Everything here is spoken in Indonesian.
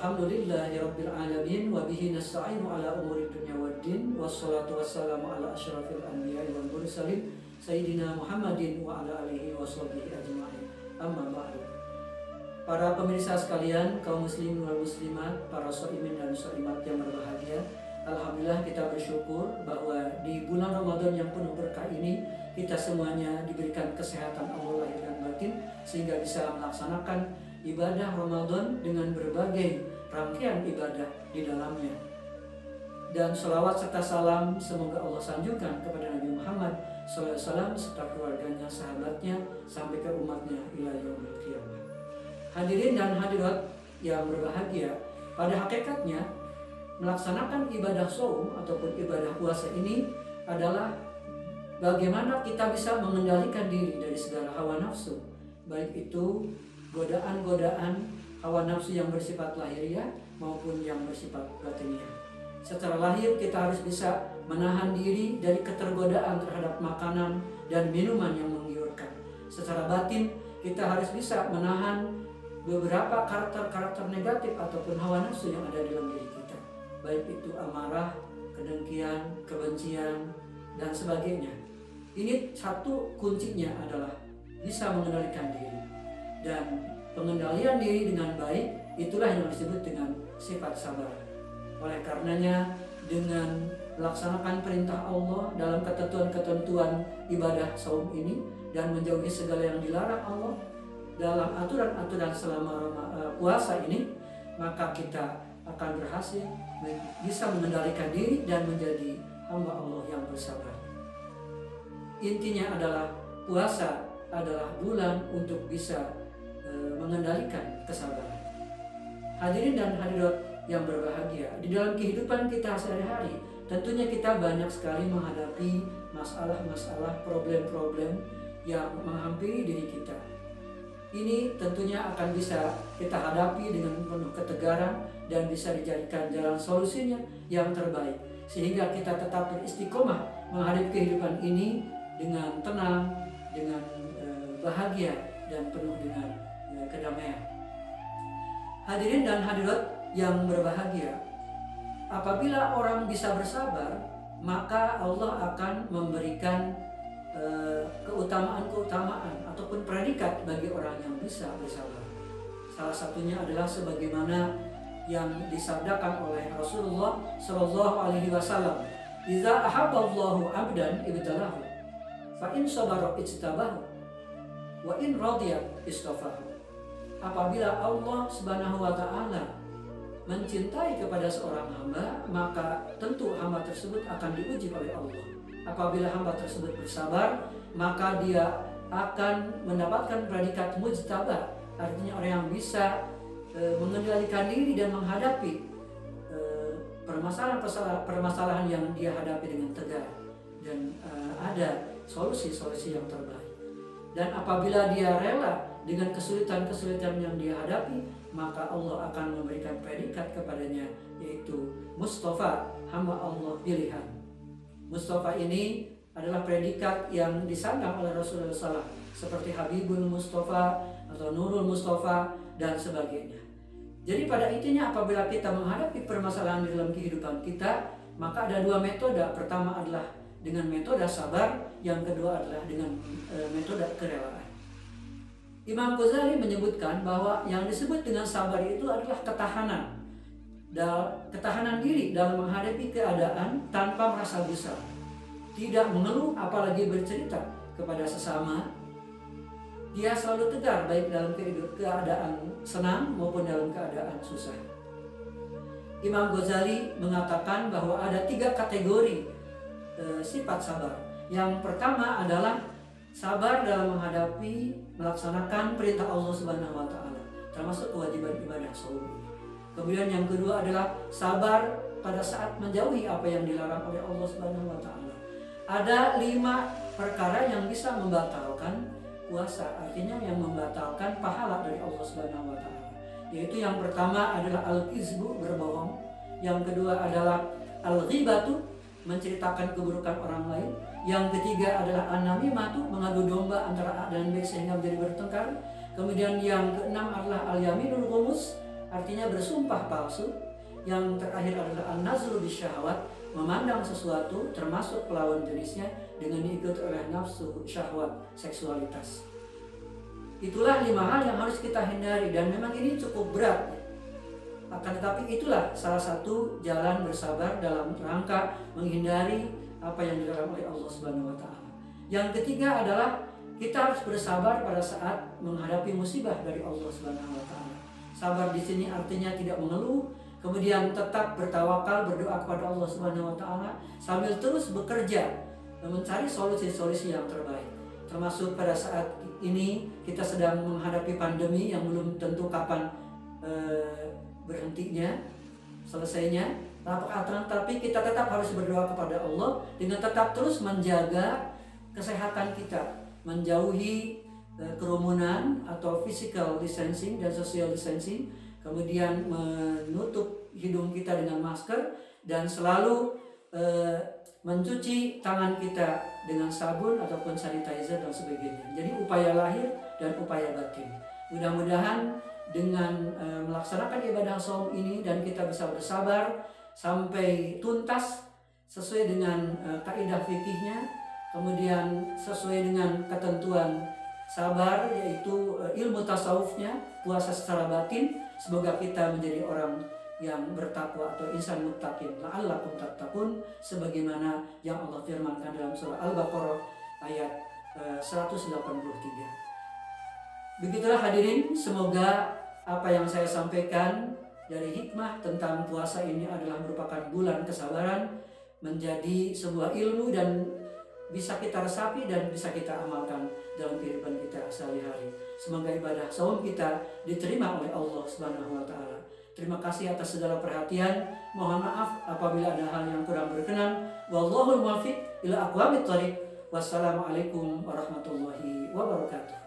Alhamdulillahirabbil alamin wa bihi nasta'inu ala umuri dunya waddin wassalatu wassalamu ala asyrafil anbiya'i wal mursalin sayyidina Muhammadin wa ala alihi washabbihi ajma'in. Amma ba'du. Para pemirsa sekalian, kaum muslimin wal muslimat, para shaimin dan shaimat yang berbahagia, alhamdulillah kita bersyukur bahwa di bulan Ramadan yang penuh berkah ini kita semuanya diberikan kesehatan Allah lahir dan batin sehingga bisa melaksanakan ibadah Ramadan dengan berbagai rangkaian ibadah di dalamnya. Dan sholawat serta salam semoga Allah sanjungkan kepada Nabi Muhammad SAW serta keluarganya, sahabatnya, sampai ke umatnya ila yaumil qiyamah. Hadirin dan hadirat yang berbahagia, pada hakikatnya melaksanakan ibadah shaum ataupun ibadah puasa ini adalah bagaimana kita bisa mengendalikan diri dari segala hawa nafsu, baik itu godaan-godaan hawa nafsu yang bersifat lahiriah maupun yang bersifat batiniah. Secara lahir kita harus bisa menahan diri dari ketergodaan terhadap makanan dan minuman yang menggiurkan. Secara batin kita harus bisa menahan beberapa karakter-karakter negatif ataupun hawa nafsu yang ada dalam diri kita, baik itu amarah, kedengkian, kebencian, dan sebagainya. Ini satu kuncinya adalah bisa mengendalikan diri. Dan pengendalian diri dengan baik itulah yang disebut dengan sifat sabar. Oleh karenanya dengan melaksanakan perintah Allah dalam ketentuan-ketentuan ibadah saum ini dan menjauhi segala yang dilarang Allah dalam aturan-aturan selama puasa ini, maka kita akan berhasil bisa mengendalikan diri dan menjadi hamba Allah yang bersabar. Intinya adalah puasa adalah bulan untuk bisa mengendalikan kesabaran. Hadirin dan hadirat yang berbahagia, di dalam kehidupan kita sehari-hari tentunya kita banyak sekali menghadapi masalah-masalah, problem-problem yang menghampiri diri kita. Ini tentunya akan bisa kita hadapi dengan penuh ketegaran dan bisa dijadikan jalan solusinya yang terbaik, sehingga kita tetap beristiqomah menghadapi kehidupan ini dengan tenang, dengan bahagia dan penuh dengan kedamaian. Hadirin dan hadirat yang berbahagia, apabila orang bisa bersabar, maka Allah akan memberikan keutamaan-keutamaan ataupun predikat bagi orang yang bisa bersabar. Salah satunya adalah sebagaimana yang disabdakan oleh Rasulullah Shallallahu Alaihi Wasallam, "Iza ahabballahu abdan ibtalahu, fa in sabara ijtabahu, wa in radiyat istafahu." Apabila Allah Subhanahu wa Ta'ala mencintai kepada seorang hamba, maka tentu hamba tersebut akan diuji oleh Allah. Apabila hamba tersebut bersabar, maka dia akan mendapatkan predikat mujtabah, artinya orang yang bisa mengendalikan diri dan menghadapi permasalahan yang dia hadapi dengan tegar dan ada solusi-solusi yang terbaik. Dan apabila dia rela dengan kesulitan-kesulitan yang dia hadapi, maka Allah akan memberikan predikat kepadanya, yaitu Mustafa, hamba Allah pilihan. Mustafa ini adalah predikat yang disandang oleh Rasulullah SAW, seperti Habibul Mustafa atau Nurul Mustafa dan sebagainya. Jadi pada intinya apabila kita menghadapi permasalahan di dalam kehidupan kita, maka ada dua metode. Pertama adalah dengan metode sabar, yang kedua adalah dengan metode kerelaan. Imam Ghazali menyebutkan bahwa yang disebut dengan sabar itu adalah ketahanan. Ketahanan diri dalam menghadapi keadaan tanpa merasa gusar, tidak mengeluh apalagi bercerita kepada sesama. Dia selalu tegar baik dalam keadaan senang maupun dalam keadaan susah. Imam Ghazali mengatakan bahwa ada 3 kategori sifat sabar. Yang pertama adalah sabar dalam menghadapi melaksanakan perintah Allah Subhanahu wa Ta'ala, termasuk kewajiban ibadah shaum. Kemudian yang kedua adalah sabar pada saat menjauhi apa yang dilarang oleh Allah Subhanahu wa Ta'ala. Ada 5 perkara yang bisa membatalkan puasa, artinya yang membatalkan pahala dari Allah Subhanahu wa Ta'ala. Yaitu yang pertama adalah al-kizbu, berbohong. Yang kedua adalah al-ghibatu, menceritakan keburukan orang lain. Yang ketiga adalah an-namimatu, mengadu domba antara A dan B sehingga menjadi bertengkar. Kemudian yang keenam adalah al-yaminul ghumus, artinya bersumpah palsu. Yang terakhir adalah an-nazru bisyahwat, memandang sesuatu termasuk lawan jenisnya dengan diikuti oleh nafsu syahwat seksualitas. Itulah 5 hal yang harus kita hindari, dan memang ini cukup berat. Akan tetapi itulah salah satu jalan bersabar dalam rangka menghindari apa yang dilarang oleh Allah Subhanahu wa taala. Yang ketiga adalah kita harus bersabar pada saat menghadapi musibah dari Allah Subhanahu wa taala. Sabar di sini artinya tidak mengeluh, kemudian tetap bertawakal, berdoa kepada Allah Subhanahu wa taala sambil terus bekerja mencari solusi-solusi yang terbaik. Termasuk pada saat ini kita sedang menghadapi pandemi yang belum tentu kapan berhentinya, selesainya. Tapi kita tetap harus berdoa kepada Allah dengan tetap terus menjaga kesehatan kita, menjauhi kerumunan atau physical distancing dan social distancing, kemudian menutup hidung kita dengan masker, dan selalu mencuci tangan kita dengan sabun ataupun sanitizer dan sebagainya. Jadi upaya lahir dan upaya batin. Mudah-mudahan dengan melaksanakan ibadah saum ini dan kita bisa bersabar sampai tuntas sesuai dengan kaidah fikihnya, kemudian sesuai dengan ketentuan sabar, yaitu ilmu tasawufnya, puasa secara batin. Semoga kita menjadi orang yang bertakwa atau insan muttaqin, la'allakum tattaqun, sebagaimana yang Allah firmankan dalam surah Al-Baqarah ayat 183. Begitulah hadirin, semoga apa yang saya sampaikan dari hikmah tentang puasa ini adalah merupakan bulan kesabaran, menjadi sebuah ilmu dan bisa kita resapi dan bisa kita amalkan dalam kehidupan kita sehari-hari. Semoga ibadah saum kita diterima oleh Allah Subhanahu wa taala. Terima kasih atas segala perhatian. Mohon maaf apabila ada hal yang kurang berkenan. Wallahul muwaffiq ila aqwamit thoriq. Wassalamualaikum warahmatullahi wabarakatuh.